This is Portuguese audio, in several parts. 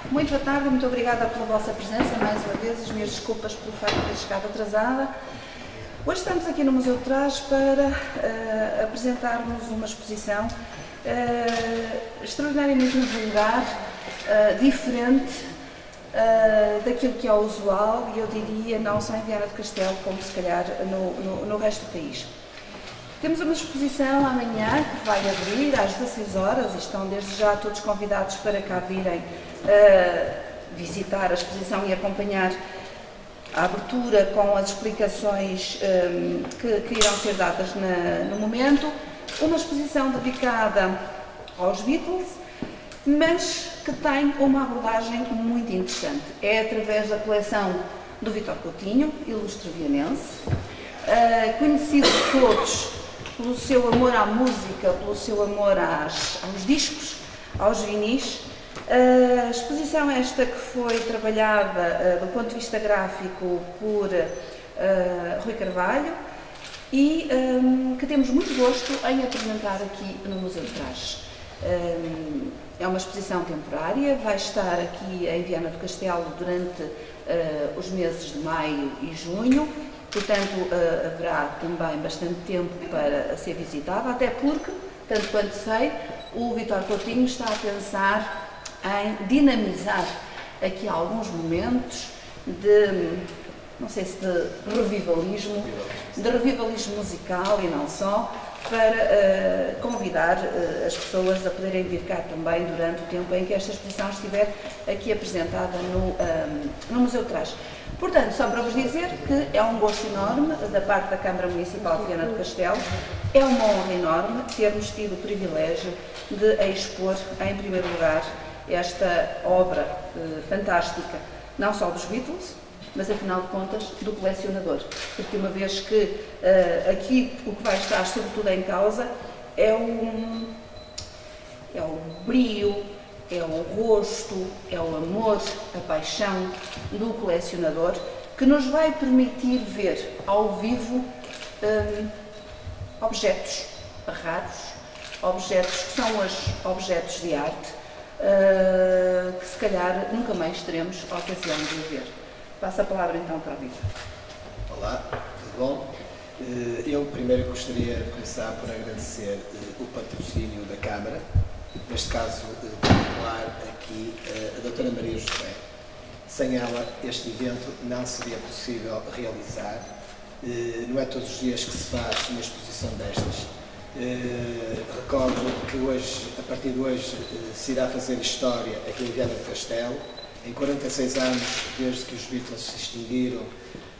Muito boa tarde, muito obrigada pela vossa presença mais uma vez, as minhas desculpas pelo facto de ter chegado atrasada. Hoje estamos aqui no Museu de Trás para apresentar-nos uma exposição extraordinariamente vulgar, diferente daquilo que é o usual, e eu diria não só em Viana do Castelo, como se calhar no resto do país. Temos uma exposição amanhã que vai abrir às 16 horas e estão desde já todos convidados para cá virem visitar a exposição e acompanhar a abertura com as explicações que irão ser dadas no momento. Uma exposição dedicada aos Beatles, mas que tem uma abordagem muito interessante. É através da coleção do Vítor Coutinho, ilustre vienense, conhecido de todos pelo seu amor à música, pelo seu amor aos discos, aos vinis. A exposição esta que foi trabalhada do ponto de vista gráfico por Rui Carvalho e que temos muito gosto em apresentar aqui no Museu de Trás. É uma exposição temporária, vai estar aqui em Viana do Castelo durante os meses de maio e junho. Portanto, haverá também bastante tempo para ser visitada, até porque, tanto quanto sei, o Vítor Coutinho está a pensar em dinamizar aqui alguns momentos de, não sei se de revivalismo musical e não só, para convidar as pessoas a poderem vir cá também durante o tempo em que esta exposição estiver aqui apresentada no Museu de Trás. Portanto, só para vos dizer que é um gosto enorme da parte da Câmara Municipal de Viana do Castelo, é uma honra enorme termos tido o privilégio de expor, em primeiro lugar, esta obra fantástica, não só dos Beatles, mas afinal de contas do colecionador, porque uma vez que aqui o que vai estar sobretudo em causa é o brio, é o gosto, é o amor, a paixão do colecionador, que nos vai permitir ver ao vivo objetos raros, objetos que são os objetos de arte, que se calhar nunca mais teremos a ocasião de ver. Passo a palavra então para a Vítor. Olá, tudo bom? Eu primeiro gostaria de começar por agradecer o patrocínio da Câmara, neste caso particular aqui a doutora Maria José. Sem ela este evento não seria possível realizar. Não é todos os dias que se faz uma exposição destas. Recordo que hoje, a partir de hoje, se irá fazer história aqui em Viana do Castelo. Em 46 anos, desde que os Beatles se extinguiram,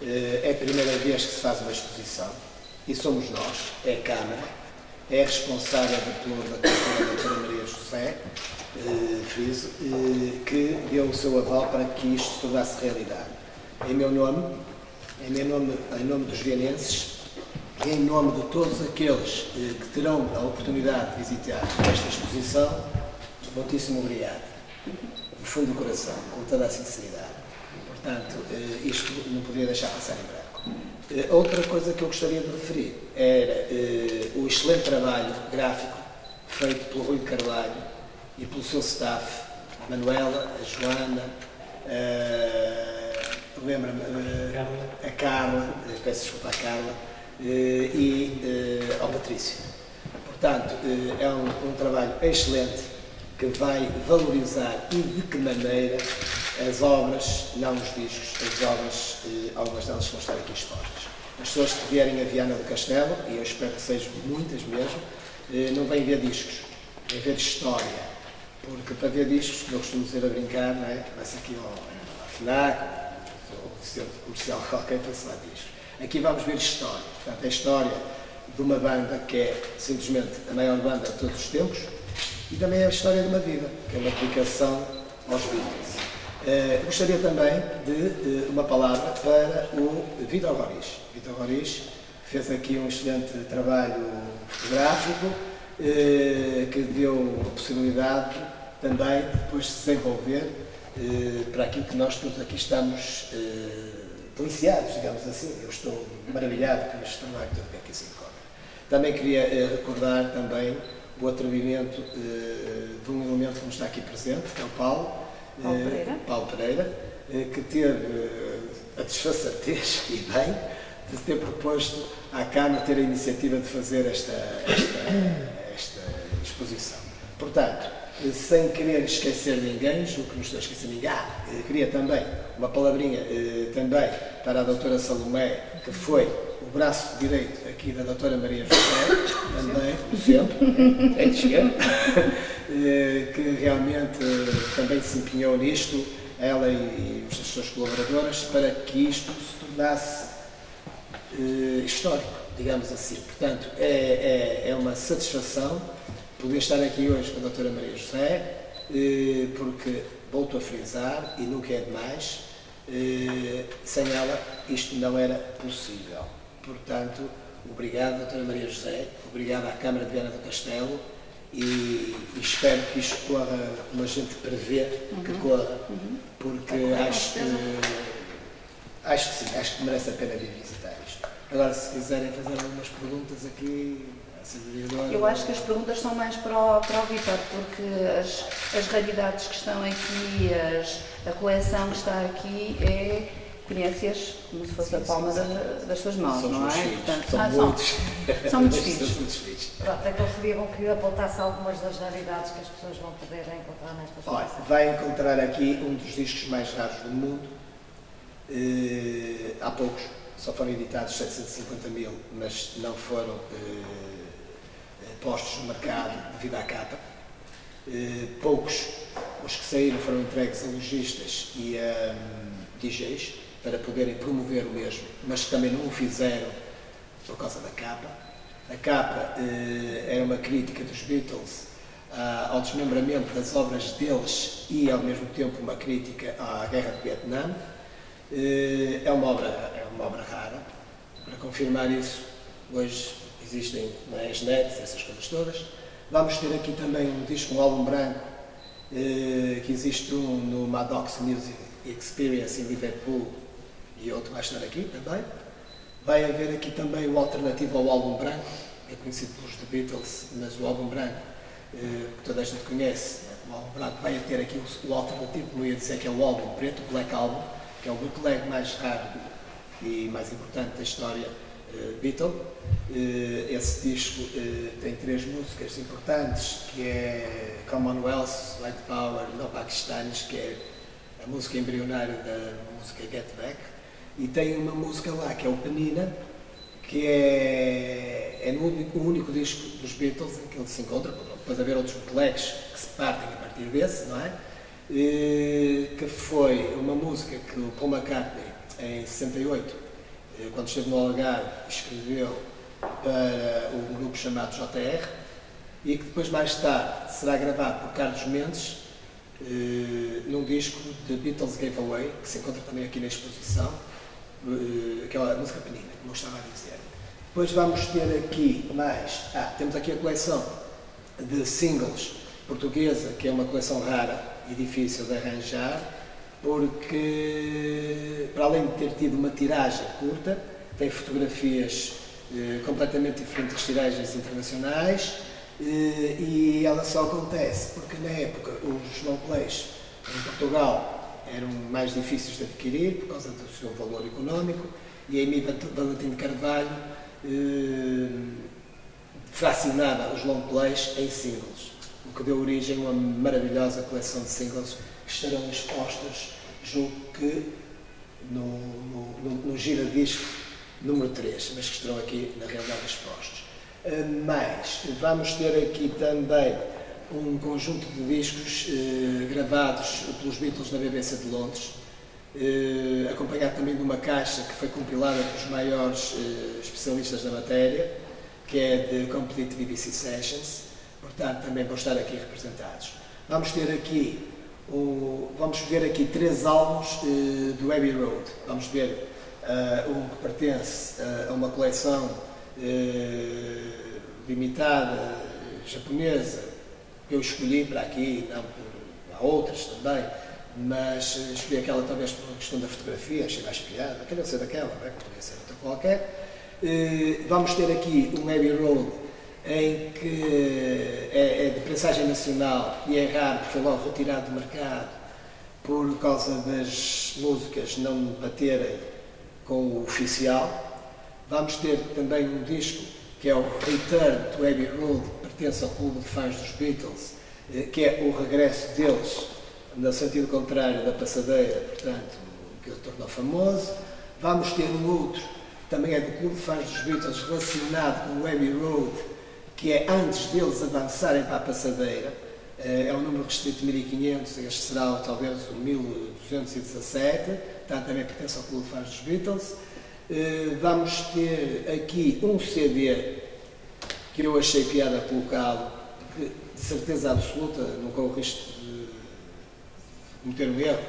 é a primeira vez que se faz uma exposição. E somos nós, é a Câmara, é a responsável da doutora Maria José, friso, que deu o seu aval para que isto se tornasse realidade. Em meu nome, em nome dos vienenses, e em nome de todos aqueles que terão a oportunidade de visitar esta exposição, muitíssimo obrigado. Do fundo do coração, com toda a sinceridade. Portanto, isto não podia deixar passar em branco. Outra coisa que eu gostaria de referir era o excelente trabalho gráfico feito pelo Rui Carvalho e pelo seu staff, a Manuela, a Joana, a Carla, peço desculpa à Carla, e ao Patrício. Portanto, é um trabalho excelente que vai valorizar e de que maneira as obras, não os discos, as obras, algumas delas vão estar aqui expostas. As pessoas que vierem a Viana do Castelo, e eu espero que sejam muitas mesmo, não vêm ver discos, vêm ver história. Porque para ver discos, como eu costumo dizer a brincar, não é? Vai-se aqui ao FNAC, ou centro comercial qualquer para se lá discos. Aqui vamos ver história. Portanto, a história de uma banda que é simplesmente a maior banda de todos os tempos, e também é a história de uma vida, que é uma aplicação aos Beatles. Gostaria também de uma palavra para o Vítor Roriz. Vítor Roriz fez aqui um excelente trabalho fotográfico, que deu a possibilidade também de depois se desenvolver para aquilo que nós todos aqui estamos deliciados, digamos assim. Eu estou maravilhado com este trabalho todo que aqui se encontra. Também queria recordar também o atrevimento de um elemento que nos está aqui presente, que é o Paulo, Paulo Pereira, que teve a desfaçatez, e bem, de ter proposto à Câmara ter a iniciativa de fazer esta exposição. Portanto, sem querer esquecer ninguém, julgo que não estou a esquecer ninguém, queria também uma palavrinha também para a doutora Salomé, que foi o braço direito aqui da doutora Maria José, também, sempre, é de esquerda, que realmente também se empenhou nisto, ela e as suas colaboradoras, para que isto se tornasse histórico, digamos assim. Portanto, é uma satisfação poder estar aqui hoje com a doutora Maria José, porque, volto a frisar, e nunca é demais, sem ela isto não era possível. Portanto, obrigado, doutora Maria José, obrigado à Câmara de Viana do Castelo, e espero que isto corra como a gente prevê que corra, porque acho que sim, acho que merece a pena vir visitar isto. Agora, se quiserem fazer algumas perguntas aqui, eu acho que as perguntas são mais para o Vítor, porque as raridades que estão aqui, a coleção que está aqui conheces como se fosse a palma das suas mãos, não é? Portanto, são muitos filhos. Pronto, é que eu seria bom que apontasse algumas das raridades que as pessoas vão poder encontrar nesta exposição. Olha, vai encontrar aqui um dos discos mais raros do mundo. Há poucos, só foram editados 750.000, mas não foram postos no mercado devido à capa. Poucos, os que saíram, foram entregues a lojistas e a DJs para poderem promover o mesmo, mas que também não o fizeram por causa da capa. A capa era uma crítica dos Beatles ao desmembramento das obras deles e, ao mesmo tempo, uma crítica à Guerra do Vietnã. É uma obra rara. Para confirmar isso, hoje existem as nets, essas coisas todas. Vamos ter aqui também um disco, um álbum branco, que existe no Maddox Music Experience em Liverpool e outro vai estar aqui também. Vai haver aqui também o alternativo ao álbum branco, é conhecido pelos The Beatles, mas o álbum branco, que toda a gente conhece, o álbum branco vai ter aqui o alternativo, como eu ia dizer, que é o álbum preto, o Black Album, que é o bootleg mais raro e mais importante da história Beatle. Esse disco tem 3 músicas importantes, que é Commonwealth, Light Power e No Pakistanis, que é a música embrionária da música Get Back, e tem uma música lá que é o Penina, que é o único disco dos Beatles em que ele se encontra. Depois haver outros bootlegs que se partem a partir desse, não é? Que foi uma música que o Paul McCartney, em 68, quando esteve no Algarve, escreveu para um grupo chamado JR, e que depois, mais tarde, será gravado por Carlos Mendes num disco de Beatles Gave Away, que se encontra também aqui na exposição, aquela música Penina, como eu estava a dizer. Depois vamos ter aqui mais, temos aqui a coleção de singles portuguesa, que é uma coleção rara e difícil de arranjar, porque, para além de ter tido uma tiragem curta, tem fotografias completamente diferentes das tiragens internacionais, e ela só acontece porque, na época, os long plays em Portugal eram mais difíceis de adquirir por causa do seu valor económico, e a Amy Valentim de Carvalho fracionava os long plays em singles, o que deu origem a uma maravilhosa coleção de singles que estarão expostas, julgo que no giradisco número 3, mas que estarão aqui, na realidade, expostos. Mas vamos ter aqui também um conjunto de discos gravados pelos Beatles na BBC de Londres, acompanhado também de uma caixa que foi compilada pelos maiores especialistas da matéria, que é de Complete BBC Sessions. Portanto, também vão estar aqui representados. Vamos ver aqui 3 álbuns do Abbey Road. Vamos ver um que pertence a uma coleção limitada japonesa, que eu escolhi para aqui, não há outras também, mas escolhi aquela talvez por uma questão da fotografia, achei mais piada, queria ser daquela, não é? Poderia ser outra qualquer. Vamos ter aqui um Abbey Road em que é de prensagem nacional e é raro, porque foi logo retirado do mercado, por causa das músicas não baterem com o oficial. Vamos ter também um disco que é o Return to Abbey Road, que pertence ao clube de fãs dos Beatles, que é o regresso deles no sentido contrário da passadeira, portanto, que o tornou famoso. Vamos ter um outro, também é do clube de fãs dos Beatles, relacionado com o Abbey Road, que é antes deles avançarem para a passadeira. É um número restrito de 1500, este será talvez o 1217, portanto também pertence ao clube de fãs dos Beatles. Vamos ter aqui um CD que eu achei piada colocá-lo, porque de certeza absoluta, não corro o risco de cometer um erro,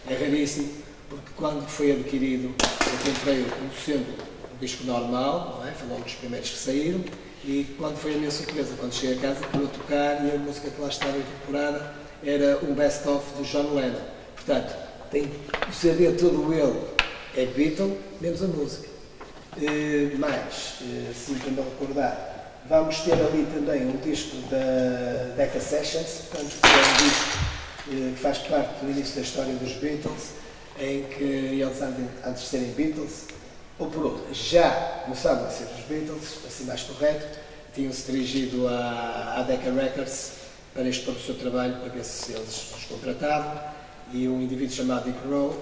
é raríssimo, porque quando foi adquirido eu comprei sendo um disco normal, não é? Foi logo dos primeiros que saíram, e quando foi a minha surpresa, quando cheguei a casa, para eu tocar, e a música que lá estava incorporada era um best-of do John Lennon. Portanto, tem o CD todo ele é Beatle, menos a música. Se me não recordar, vamos ter ali também um disco da Decca Sessions, portanto, que é um disco que faz parte do início da história dos Beatles, em que eles, antes de serem Beatles, ou por outro, já começavam a ser os Beatles, assim mais correto, tinham-se dirigido à Decca Records para expor o seu trabalho, para ver se eles os contratavam, e um indivíduo chamado Dick Rowe,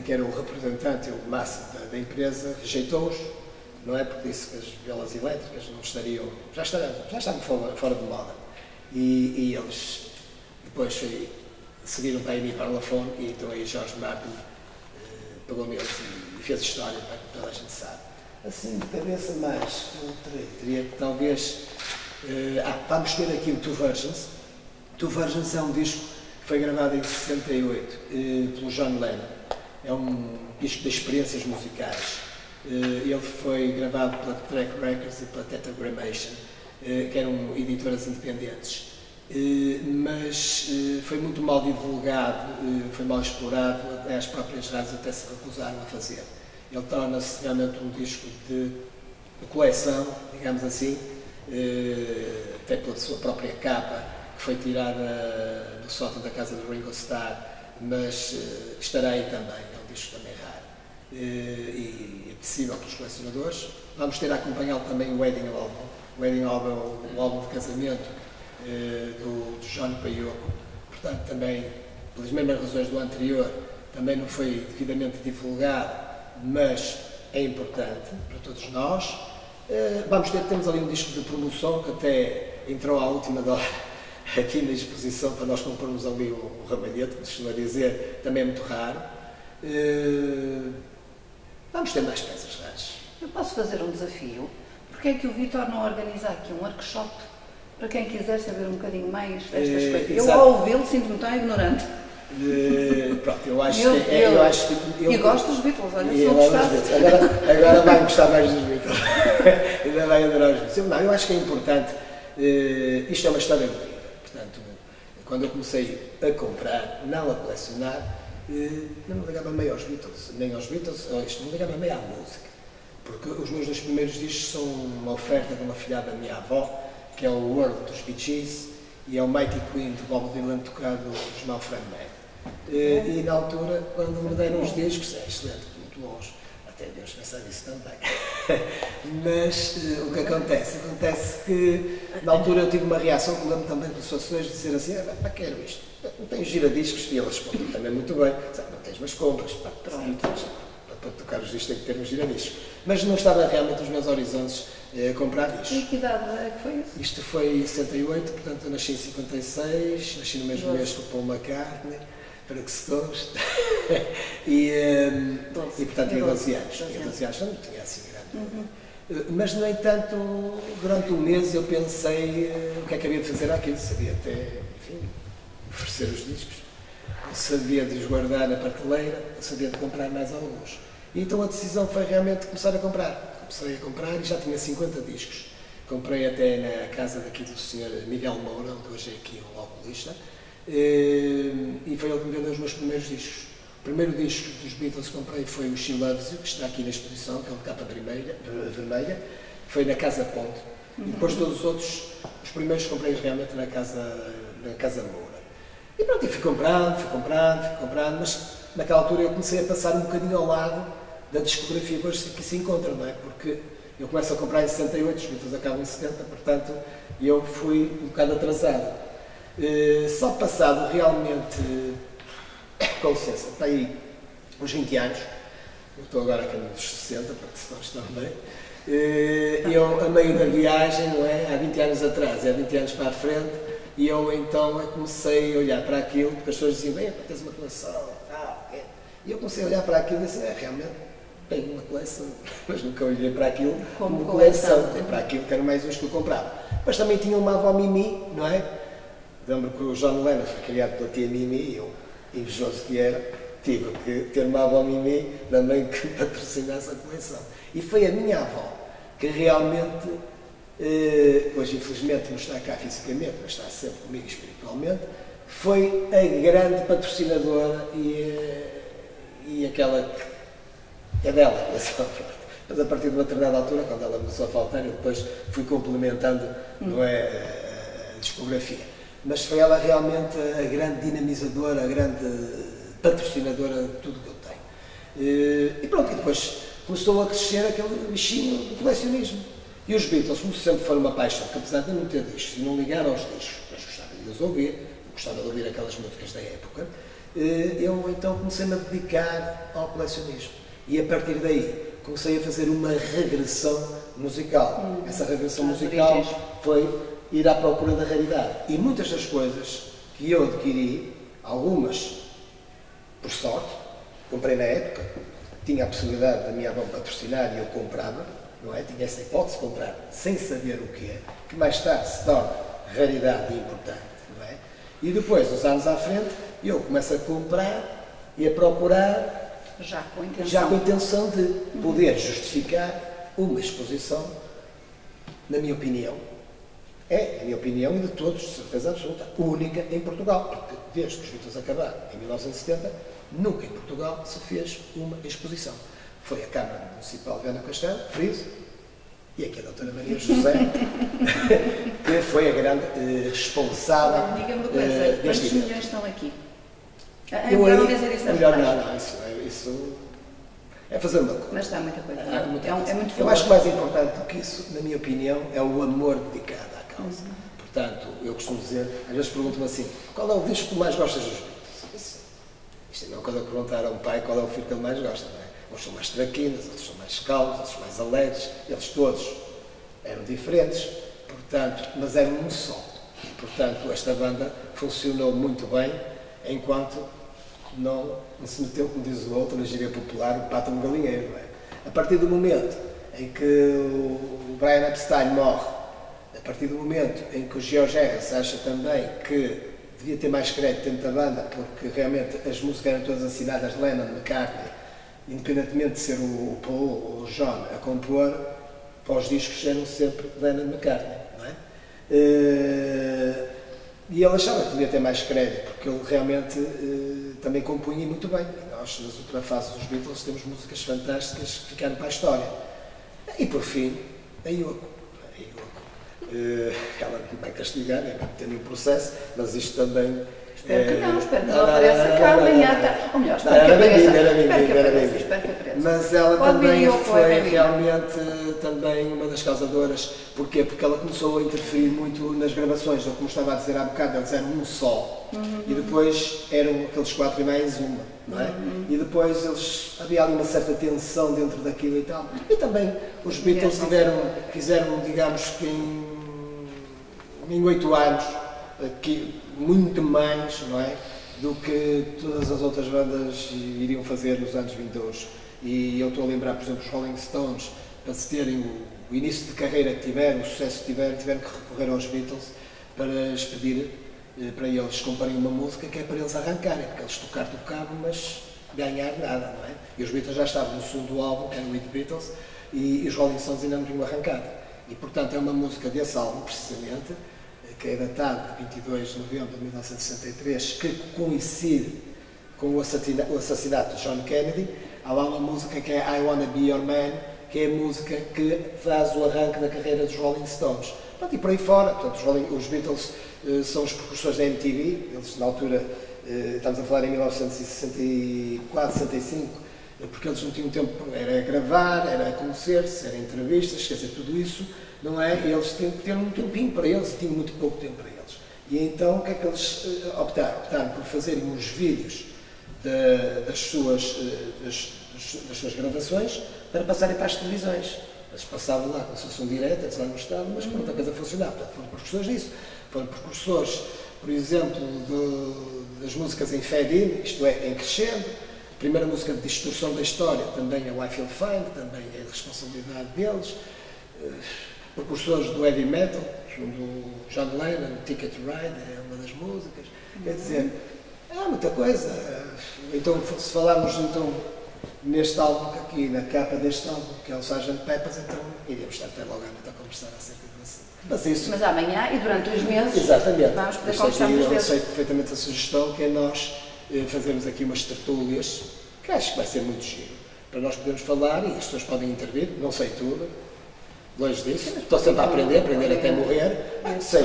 que era o representante, o máximo da empresa, rejeitou-os, não é? Porque disse que as violas elétricas não estariam, já estavam fora de moda. E eles depois seguiram para a Amy Parlophone, e então aí George Martin pegou neles e fez história, para que toda a gente sabe. Assim, de cabeça mais, teria que talvez... vamos ter aqui o Two Virgins. Two Virgins é um disco que foi gravado em 68 pelo John Lennon. É um disco de experiências musicais. Ele foi gravado pela Track Records e pela Tetragrammaton, que eram editoras independentes. Mas foi muito mal divulgado, foi mal explorado, até as próprias rádios até se recusaram a fazer. Ele torna-se realmente um disco de coleção, digamos assim, até pela sua própria capa, que foi tirada do sótão da casa do Ringo Starr, mas estará aí também, é um disco também raro e apetecível pelos colecionadores. Vamos ter a acompanhá-lo também o Wedding Album. O Wedding Album é o álbum de casamento do John para Yoko. Portanto, também, pelas mesmas razões do anterior, também não foi devidamente divulgado, mas é importante para todos nós. Temos ali um disco de promoção que até entrou à última hora aqui na exposição para nós comprarmos ali o ramalhete, que costuma dizer, também é muito raro. Vamos ter mais peças raras. Eu posso fazer um desafio? Porque é que o Vítor não organiza aqui um workshop para quem quiser saber um bocadinho mais destas coisas? Eu, ao ouvi-lo, sinto-me tão ignorante. Pronto, eu acho que... E gosto dos Beatles, olha, se não gostasse. Agora vai gostar mais dos Beatles. Ainda vai adorar os Beatles. Não, eu acho que é importante. Isto é uma história de vida. Portanto, quando eu comecei a comprar, não a colecionar, não me ligava meio aos Beatles, nem aos Beatles, não me ligava meio à música. Porque os meus dois primeiros discos são uma oferta de uma filhada da minha avó, que é o World dos Bee Gees, e é o Mighty Queen de Bob Dylan tocado por Jamal Fredman. E na altura, quando me deram os discos, é excelente, muito bons, até Deus pensar nisso também. Mas o que acontece? Acontece que na altura eu tive uma reação, que lembro também dos assessores, de dizer assim: para que quero isto? Não tenho giradiscos? E ele respondeu também muito bem: não tens, mas compras, para tocar os discos tem que ter uns giradiscos. Mas não estava realmente nos meus horizontes comprar discos. E que idade é que foi isso? Isto foi em 68, portanto eu nasci em 56, nasci no mesmo mês que o Paul McCartney, para que se conste. e portanto tinha 12 anos. Tinha 12 anos, não tinha assim grande. Mas, no entanto, durante um mês eu pensei o que é que havia de fazer àquilo. Sabia até, enfim, oferecer os discos. Eu sabia de os guardar na prateleira, eu sabia de comprar mais alguns. E então a decisão foi realmente começar a comprar. Comecei a comprar e já tinha 50 discos. Comprei até na casa daqui do Sr. Miguel Moura, onde hoje é aqui um alcoolista, e foi ele que me vendeu os meus primeiros discos. O primeiro disco dos Beatles que comprei foi o She Loves You, que está aqui na exposição, que é o de capa vermelha, foi na Casa Ponte. E depois todos os outros, os primeiros comprei realmente na Casa Moura. E pronto, e fui comprando, mas naquela altura eu comecei a passar um bocadinho ao lado da discografia que hoje que se encontra, não é? Porque eu começo a comprar em 68, os Beatles acabam em 70, portanto eu fui um bocado atrasado. Só passado realmente, com licença, está aí uns 20 anos, eu estou agora a caminho dos 60, para que se conste também, eu a meio da viagem, não é? Há 20 anos atrás, há 20 anos para a frente, e eu então comecei a olhar para aquilo, porque as pessoas diziam, bem, tens uma coleção, e eu comecei a olhar para aquilo e disse, realmente, tenho uma coleção, mas nunca olhei para aquilo como coleção, para aquilo que eram mais uns que eu comprava. Mas também tinha uma avó Mimi, não é? Lembro que o John Lennon foi criado pela tia Mimi, e eu, invejoso que era, tive que ter uma avó Mimi também que patrocinasse a coleção. E foi a minha avó que realmente, hoje infelizmente não está cá fisicamente, mas está sempre comigo espiritualmente, foi a grande patrocinadora e aquela que é dela, mas a partir de uma determinada altura, quando ela começou a faltar, eu depois fui complementando, não é, a discografia. Mas foi ela realmente a grande dinamizadora, a grande patrocinadora de tudo que eu tenho. E pronto, e depois começou a crescer aquele bichinho do colecionismo. E os Beatles, como sempre, foram uma paixão, que apesar de eu não ter discos e não ligar aos discos, mas gostava de os ouvir, gostava de ouvir aquelas músicas da época, eu então comecei-me a dedicar ao colecionismo. E a partir daí comecei a fazer uma regressão musical. Essa regressão musical foi ir à procura da raridade. E muitas das coisas que eu adquiri, algumas por sorte, comprei na época, tinha a possibilidade da minha avó patrocinar e eu comprava, não é? Tinha essa hipótese de comprar sem saber o que é, que mais tarde se torna raridade e importante, não é? E depois, uns anos à frente, eu começo a comprar e a procurar já com a intenção de poder justificar uma exposição, na minha opinião, é a minha opinião e de todos, de certeza absoluta, única em Portugal, porque desde que os Beatles acabaram em 1970, nunca em Portugal se fez uma exposição. Foi a Câmara Municipal de Viana do Castelo, Friso, e aqui a doutora Maria José, que foi a grande responsável. Diga-me uma coisa, quantos milhões estão aqui? É melhor dizer isso na não, isso é fazer uma coisa. Mas está muita coisa. É muito eu acho que mais importante do que isso, na minha opinião, é o amor dedicado à causa. Portanto, eu costumo dizer, às vezes perguntam-me assim, qual é o disco que tu mais gostas dos Beatles? Isto não é uma coisa que perguntar a um pai qual é o filho que ele mais gosta, não é? Uns são mais traquinas, outros são mais calmos, outros mais alegres, eles todos eram diferentes, portanto, mas eram um só. E, portanto, esta banda funcionou muito bem, enquanto não se meteu, como diz o outro, na gíria popular, o pato no galinheiro. Não é? A partir do momento em que o Brian Epstein morre, a partir do momento em que o George Harrison acha também que devia ter mais crédito dentro da banda, porque realmente as músicas eram todas assinadas de Lennon, McCartney, independentemente de ser o Paul ou o John a compor, para os discos eram sempre Lennon e McCartney, não é? E ele achava que devia ter mais crédito, porque ele realmente também compunha muito bem. E nós, nas últimas fases dos Beatles, temos músicas fantásticas que ficaram para a história. E por fim, a Yoko. Ela me vai castigar, nem vai ter nenhum processo, mas isto também... Espero que não apareça cá amanhã. Ou melhor, espero que apareça. Mas ela também foi realmente também uma das causadoras. Porquê? Porque ela começou a interferir muito nas gravações. Como estava a dizer há bocado, eles eram um só. E depois eram aqueles 4 e mais uma. Não é? E depois havia ali uma certa tensão dentro daquilo e tal. E também os Beatles fizeram, digamos que em 8 anos, muito mais, não é, do que todas as outras bandas iriam fazer nos anos vindouros. E eu estou a lembrar, por exemplo, os Rolling Stones, para se terem o início de carreira que tiveram, o sucesso que tiveram que recorrer aos Beatles para lhes pedir para eles comparem uma música que é para eles arrancarem, porque eles tocavam, mas ganhar nada, não é? E os Beatles já estavam no segundo álbum, que era o With Beatles, e os Rolling Stones ainda não tinham arrancado. E, portanto, é uma música desse álbum, precisamente, que é datado de 22 de novembro de 1963, que coincide com o assassinato de John Kennedy. Há lá uma música que é I Wanna Be Your Man, que é a música que faz o arranque da carreira dos Rolling Stones. Pronto, e por aí fora. Portanto, os Beatles são os precursores da MTV. Eles, na altura, estamos a falar em 1964, 65, porque eles não tinham tempo, era gravar, era conhecer-se, era entrevistas, quer dizer, tudo isso, não é? E eles tinham que ter um tempinho para eles, e tinham muito pouco tempo para eles. E então, o que é que eles optaram? Optaram por fazerem uns vídeos das suas gravações para passarem para as televisões. Eles passavam lá como se fosse um direto, eles lá não estavam, mas pronto, a coisa funcionava. Portanto, foram precursores disso. Foram precursores, por exemplo, das músicas em fade-in, isto é, em crescendo. A primeira música de distorção da história também é o I Feel Fine, também é de responsabilidade deles. Precursores do heavy metal, do John Lennon, Ticket to Ride, é uma das músicas. Quer dizer, há muita coisa. Então, se falarmos então, neste álbum aqui, na capa deste álbum, que é o Sgt. Pepper's, então iríamos estar até logo à noite a conversar acerca disso. Mas amanhã e durante os meses exatamente, vamos poder conversar muitas vezes. Eu aceito perfeitamente a sugestão, que é nós fazermos aqui umas tertúlias, que acho que vai ser muito giro, para nós podermos falar e as pessoas podem intervir, não sei tudo, longe disso, estou sempre a aprender até morrer, sei,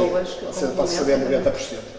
posso saber 90%.